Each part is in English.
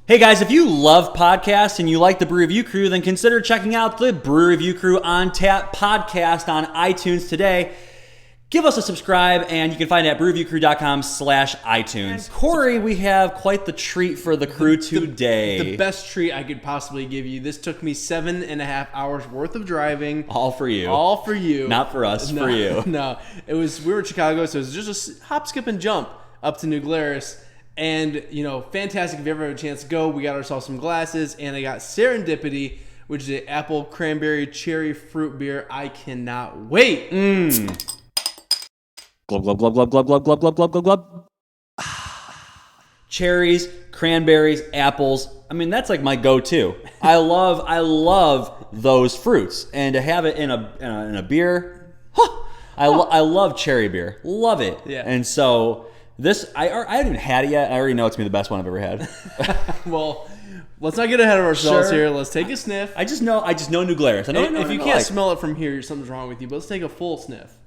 Hey guys, if you love podcasts and you like the Brew Review Crew, then consider checking out the Brew Review Crew on Tap podcast on iTunes today. Give us a subscribe, and you can find it at brewreviewcrew.com/iTunes. Corey, we have quite the treat for the crew today. The best treat I could possibly give you. This took me 7.5 hours worth of driving. All for you. All for you. Not for us, for you. No, we were in Chicago, so it was just a hop, skip, and jump up to New Glarus. And, fantastic. If you ever have a chance to go, we got ourselves some glasses, and I got Serendipity, which is an apple, cranberry, cherry fruit beer. I cannot wait. Glub, glub, glub, glub, glub, glub, glub, glub, glub, glub, glub. Cherries, cranberries, apples. I mean, that's like my go-to. I love those fruits. And to have it in a beer, I love cherry beer. Love it. Yeah. And so... I haven't even had it yet. I already know it's gonna be the best one I've ever had. Well, let's not get ahead of ourselves Sure. here. Let's take a sniff. I just know New Glarus. If you can't smell it from here, something's wrong with you. But let's take a full sniff.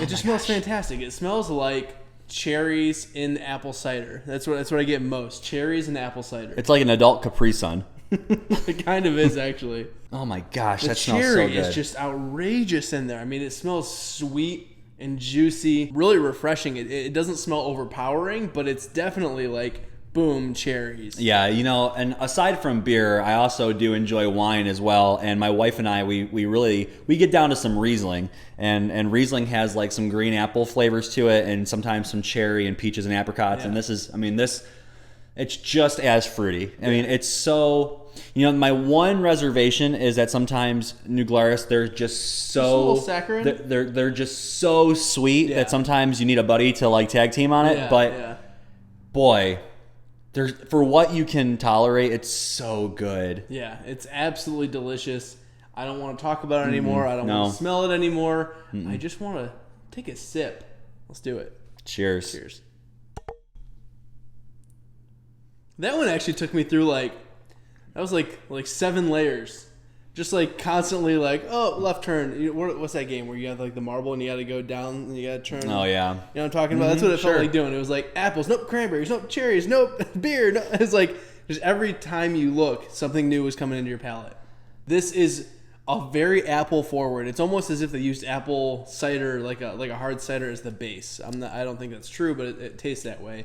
It just smells fantastic. It smells like cherries in apple cider. That's what I get most. Cherries and apple cider. It's like an adult Capri Sun. It kind of is, actually. Oh my gosh, that cherry smells so good. is just outrageous in there. I mean, it smells sweet and juicy, really refreshing. It doesn't smell overpowering, but it's definitely like boom, cherries. Yeah, and aside from beer, I also do enjoy wine as well. And my wife and I, we get down to some Riesling, and Riesling has like some green apple flavors to it, and sometimes some cherry and peaches and apricots. Yeah. And it's just as fruity. I mean, it's so. My one reservation is that sometimes New Glarus, they're just so... Just a little saccharine? They're just so sweet that sometimes you need a buddy to like tag team on it. Boy, for what you can tolerate, it's so good. Yeah, it's absolutely delicious. I don't want to talk about it anymore. I don't want to smell it anymore. I just want to take a sip. Let's do it. Cheers. Cheers. That one actually took me through that was like 7 layers. Just like constantly left turn. What's that game where you have like the marble and you got to go down and you got to turn? Oh yeah. You know what I'm talking about? That's what it felt like doing. It was like apples, nope, cranberries, nope, cherries, nope, beer. No. It's like just every time you look, something new was coming into your palate. This is a very apple forward. It's almost as if they used apple cider, like a hard cider, as the base. I don't think that's true, but it tastes that way.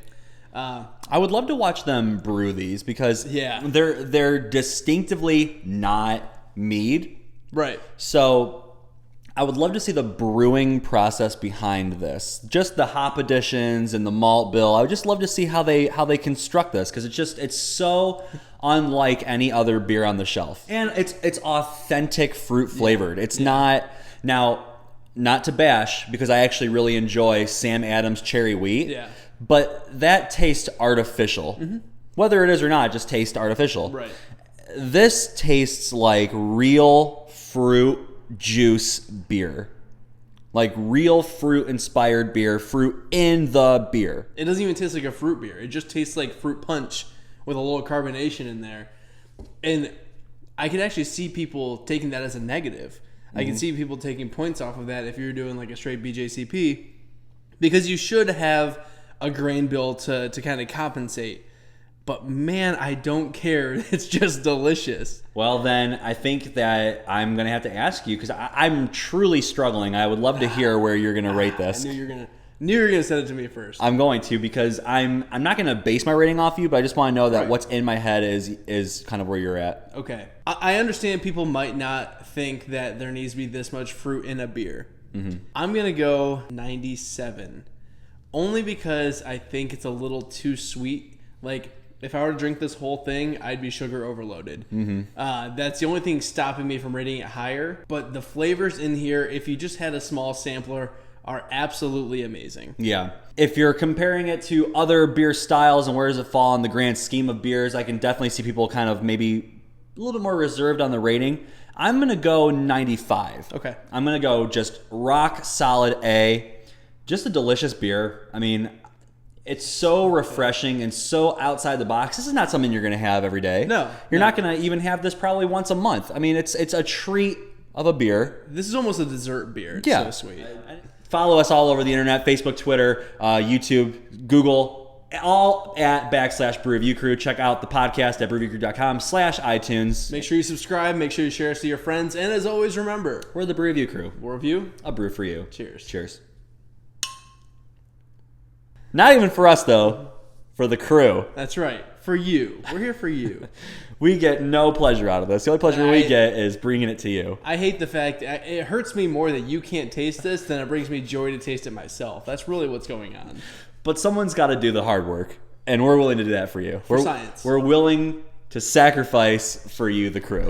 I would love to watch them brew these because they're distinctively not mead. Right. So I would love to see the brewing process behind this. Just the hop additions and the malt bill. I would just love to see how they construct this because it's so unlike any other beer on the shelf. And it's authentic fruit flavored. It's not to bash because I actually really enjoy Sam Adams cherry wheat. Yeah. But that tastes artificial. Mm-hmm. Whether it is or not, it just tastes artificial. Right. This tastes like real fruit juice beer. Like real fruit-inspired beer, fruit in the beer. It doesn't even taste like a fruit beer. It just tastes like fruit punch with a little carbonation in there. And I can actually see people taking that as a negative. I can see people taking points off of that if you're doing like a straight BJCP. Because you should have a grain bill to kind of compensate. But man, I don't care. It's just delicious. Well, then I think that I'm going to have to ask you because I'm truly struggling. I would love to hear where you're going to rate this. I knew you were gonna send it to me first. I'm going to because I'm not going to base my rating off you, but I just want to know that what's in my head is kind of where you're at. Okay. I understand people might not think that there needs to be this much fruit in a beer. Mm-hmm. I'm going to go 97. Only because I think it's a little too sweet. Like, if I were to drink this whole thing, I'd be sugar overloaded. Mm-hmm. That's the only thing stopping me from rating it higher. But the flavors in here, if you just had a small sampler, are absolutely amazing. Yeah. If you're comparing it to other beer styles and where does it fall in the grand scheme of beers, I can definitely see people kind of maybe a little bit more reserved on the rating. I'm going to go 95. Okay. I'm going to go just rock solid A. Just a delicious beer. I mean, it's so refreshing and so outside the box. This is not something you're going to have every day. No. You're not going to even have this probably once a month. I mean, it's a treat of a beer. This is almost a dessert beer. It's so sweet. Follow us all over the internet, Facebook, Twitter, YouTube, Google, all at /Brew Review Crew. Check out the podcast at brewreviewcrew.com/iTunes. Make sure you subscribe. Make sure you share us to your friends. And as always, remember, We're the Brew Review Crew. we'll review. A brew for you. Cheers. Cheers. Not even for us, though. For the crew. That's right. For you. We're here for you. We get no pleasure out of this. The only pleasure we get is bringing it to you. I hate the fact it hurts me more that you can't taste this than it brings me joy to taste it myself. That's really what's going on. But someone's got to do the hard work, and we're willing to do that for you. For science. We're willing to sacrifice for you, the crew.